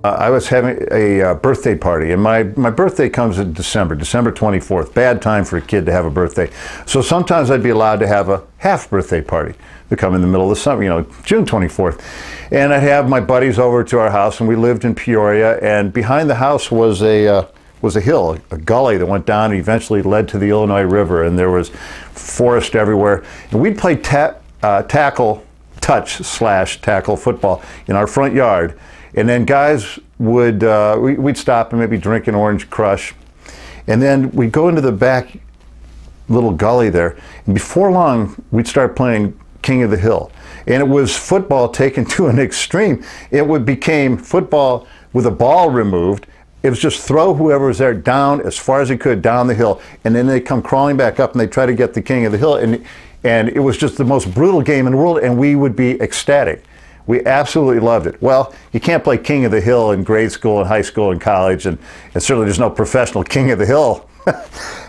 I was having a birthday party, and my birthday comes in December 24th. Bad time for a kid to have a birthday. So sometimes I'd be allowed to have a half birthday party to come in the middle of the summer, you know, June 24th. And I'd have my buddies over to our house, and we lived in Peoria, and behind the house was a hill, a gully that went down and eventually led to the Illinois River, and there was forest everywhere. And we'd play tackle football in our front yard. And then guys would, we'd stop and maybe drink an Orange Crush. And then we'd go into the back little gully there. And before long, we'd start playing King of the Hill. And it was football taken to an extreme. It became football with a ball removed. It was just throw whoever was there down as far as he could down the hill. And then they'd come crawling back up and they'd try to get the King of the Hill. And it was just the most brutal game in the world, and we would be ecstatic. We absolutely loved it. Well, you can't play King of the Hill in grade school and high school and college, and certainly there's no professional King of the Hill.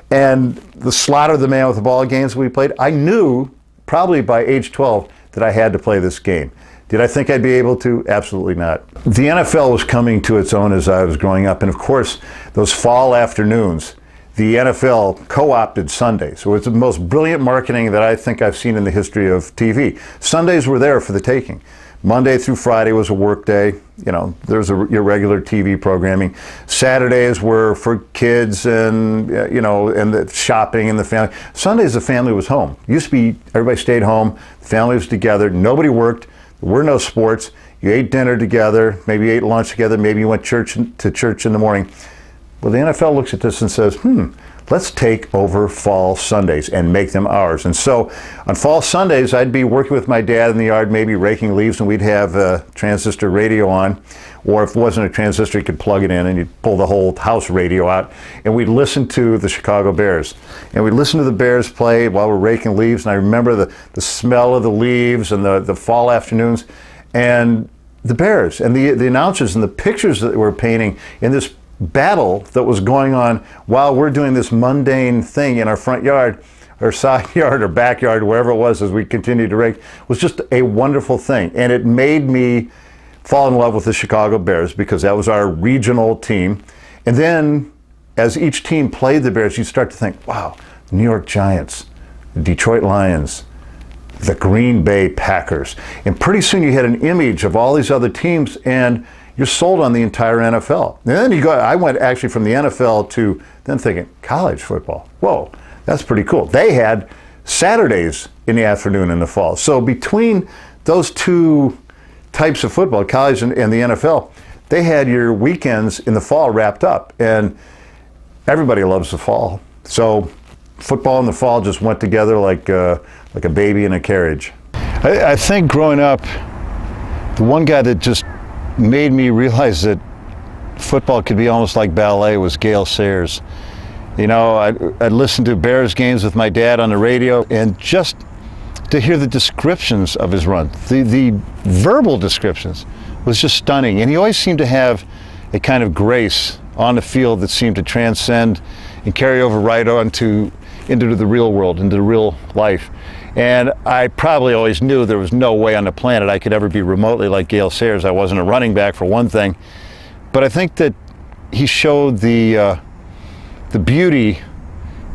And the slaughter the man with the ball games we played, I knew probably by age 12 that I had to play this game. Did I think I'd be able to? Absolutely not. The NFL was coming to its own as I was growing up, and of course, those fall afternoons, the NFL co-opted Sundays. So it's the most brilliant marketing that I think I've seen in the history of TV. Sundays were there for the taking. Monday through Friday was a work day. You know, there's your regular TV programming. Saturdays were for kids and, you know, and the shopping and the family. Sundays, the family was home. Used to be everybody stayed home, the family was together, nobody worked, there were no sports. You ate dinner together, maybe you ate lunch together, maybe you went to church in the morning. Well, the NFL looks at this and says, let's take over fall Sundays and make them ours. And so on fall Sundays, I'd be working with my dad in the yard, maybe raking leaves, and we'd have a transistor radio on. Or if it wasn't a transistor, you could plug it in and you'd pull the whole house radio out. And we'd listen to the Chicago Bears. And we'd listen to the Bears play while we're raking leaves. And I remember the smell of the leaves and the fall afternoons. And the Bears and the announcers and the pictures that we're painting in this battle that was going on while we're doing this mundane thing in our front yard or side yard or backyard, wherever it was, as we continued to rake, was just a wonderful thing. And it made me fall in love with the Chicago Bears because that was our regional team. And then as each team played the Bears, you start to think, wow, the New York Giants, the Detroit Lions, the Green Bay Packers. And pretty soon you had an image of all these other teams, and you're sold on the entire NFL. And then I went actually from the NFL to then thinking, college football. Whoa, that's pretty cool. They had Saturdays in the afternoon in the fall. So between those two types of football, college and the NFL, they had your weekends in the fall wrapped up. And everybody loves the fall. So football and the fall just went together like a baby in a carriage. I think growing up, the one guy that just made me realize that football could be almost like ballet was Gale Sayers. You know, I'd listen to Bears games with my dad on the radio, and just to hear the descriptions of his run, the verbal descriptions, was just stunning. And he always seemed to have a kind of grace on the field that seemed to transcend and carry over right on into the real world, into the real life. And I probably always knew there was no way on the planet I could ever be remotely like Gale Sayers. I wasn't a running back, for one thing. But I think that he showed the beauty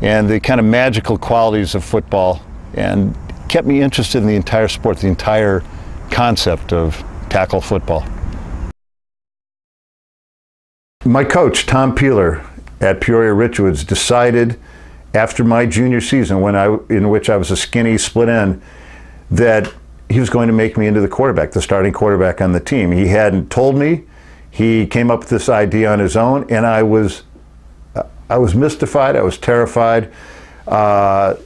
and the kind of magical qualities of football and kept me interested in the entire sport, the entire concept of tackle football. My coach, Tom Peeler, at Peoria Richwoods, decided after my junior season, in which I was a skinny split end, that he was going to make me into the starting quarterback on the team. He hadn't told me. He came up with this idea on his own, and I was mystified. I was terrified, and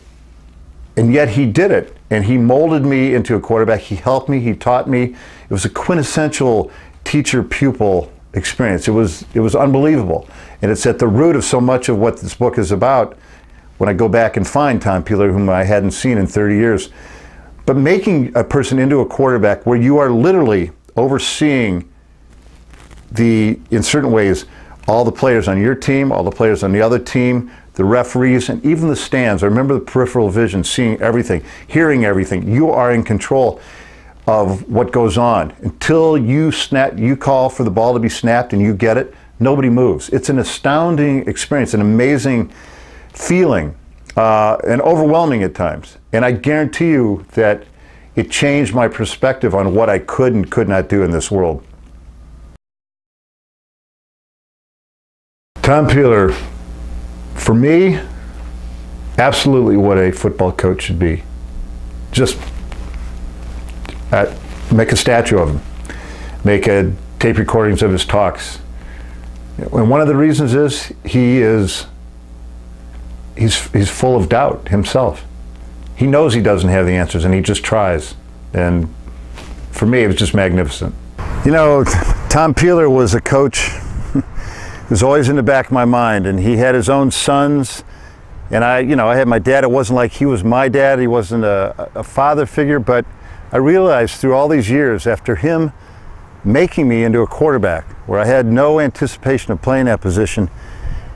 yet he did it. And he molded me into a quarterback. He helped me. He taught me. It was a quintessential teacher-pupil experience. It was unbelievable, and it's at the root of so much of what this book is about. When I go back and find Tom Peeler, whom I hadn't seen in 30 years. But making a person into a quarterback where you are literally overseeing in certain ways, all the players on your team, all the players on the other team, the referees, and even the stands. I remember the peripheral vision, seeing everything, hearing everything. You are in control. of what goes on. Until you call for the ball to be snapped and you get it, nobody moves. It's an astounding experience, an amazing feeling, and overwhelming at times. And I guarantee you that it changed my perspective on what I could and could not do in this world. Tom Peeler, for me, absolutely what a football coach should be. Just make a statue of him. Make tape recordings of his talks. And one of the reasons is he's full of doubt himself. He knows he doesn't have the answers, and he just tries. And for me, it was just magnificent. You know, Tom Peeler was a coach who was always in the back of my mind, and he had his own sons. And I had my dad. It wasn't like he was my dad. He wasn't a father figure, but I realized through all these years, after him making me into a quarterback, where I had no anticipation of playing that position,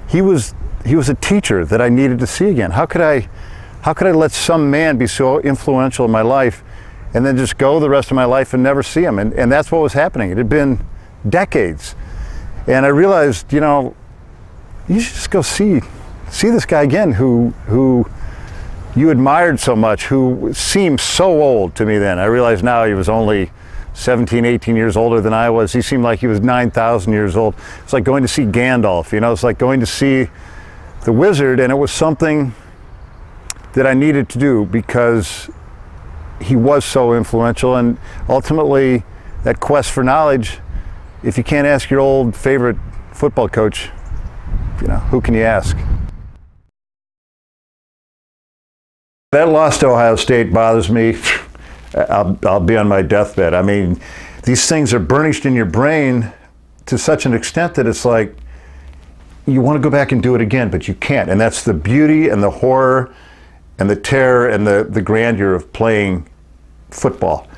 he was a teacher that I needed to see again. How could I let some man be so influential in my life and then just go the rest of my life and never see him? And that's what was happening. It had been decades. And I realized, you should just go see this guy again who you admired so much, who seemed so old to me then. I realize now he was only 17, 18 years older than I was. He seemed like he was 9,000 years old. It's like going to see Gandalf, it's like going to see the wizard, and it was something that I needed to do because he was so influential. And ultimately, that quest for knowledge, if you can't ask your old favorite football coach, who can you ask? That loss to Ohio State bothers me. I'll be on my deathbed. I mean, these things are burnished in your brain to such an extent that it's like you want to go back and do it again, but you can't. And that's the beauty and the horror and the terror and the grandeur of playing football.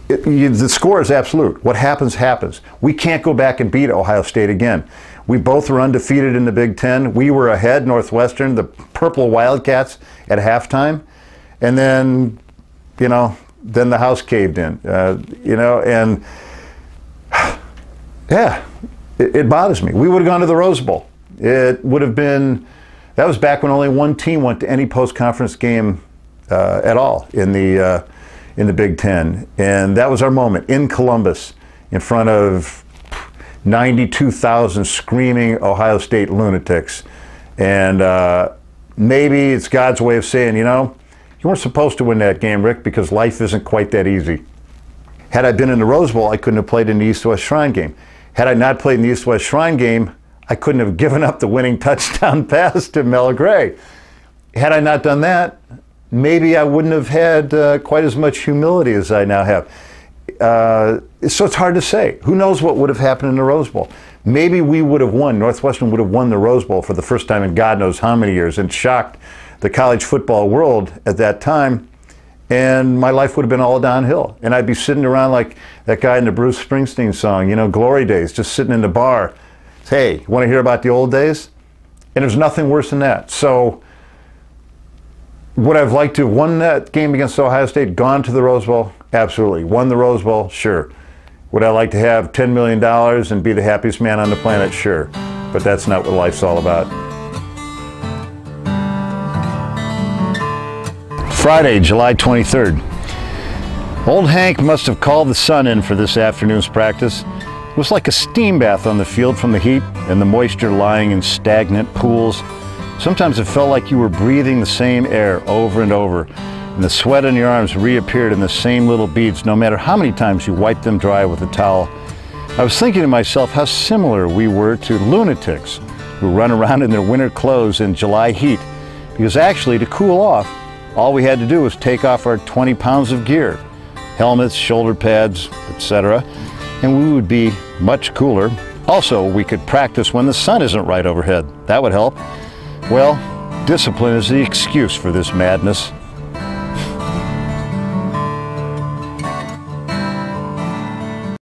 The score is absolute. What happens, happens. We can't go back and beat Ohio State again. We both were undefeated in the Big Ten. We were ahead, Northwestern, the Purple Wildcats at halftime. And then, then the house caved in, and yeah, it bothers me. We would have gone to the Rose Bowl. It would have been, that was back when only one team went to any post-conference game at all in the Big Ten. And that was our moment in Columbus in front of 92,000 screaming Ohio State lunatics. And maybe it's God's way of saying, you weren't supposed to win that game, Rick, because life isn't quite that easy. Had I been in the Rose Bowl, I couldn't have played in the East-West Shrine game. Had I not played in the East-West Shrine game, I couldn't have given up the winning touchdown pass to Mel Gray. Had I not done that, maybe I wouldn't have had quite as much humility as I now have. So it's hard to say. Who knows what would have happened in the Rose Bowl? Maybe we would have won. Northwestern would have won the Rose Bowl for the first time in God knows how many years and shocked the college football world at that time. And my life would have been all downhill. And I'd be sitting around like that guy in the Bruce Springsteen song, Glory Days, just sitting in the bar. Hey, you want to hear about the old days? And there's nothing worse than that. So would I have liked to have won that game against Ohio State, gone to the Rose Bowl? Absolutely. Won the Rose Bowl? Sure. Would I like to have $10 million and be the happiest man on the planet? Sure. But that's not what life's all about. Friday, July 23rd. Old Hank must have called the sun in for this afternoon's practice. It was like a steam bath on the field from the heat and the moisture lying in stagnant pools. Sometimes it felt like you were breathing the same air over and over, and the sweat on your arms reappeared in the same little beads no matter how many times you wiped them dry with a towel. I was thinking to myself how similar we were to lunatics who run around in their winter clothes in July heat, because actually to cool off, all we had to do was take off our 20 pounds of gear, helmets, shoulder pads, etc., and we would be much cooler. Also, we could practice when the sun isn't right overhead. That would help. Well, discipline is the excuse for this madness.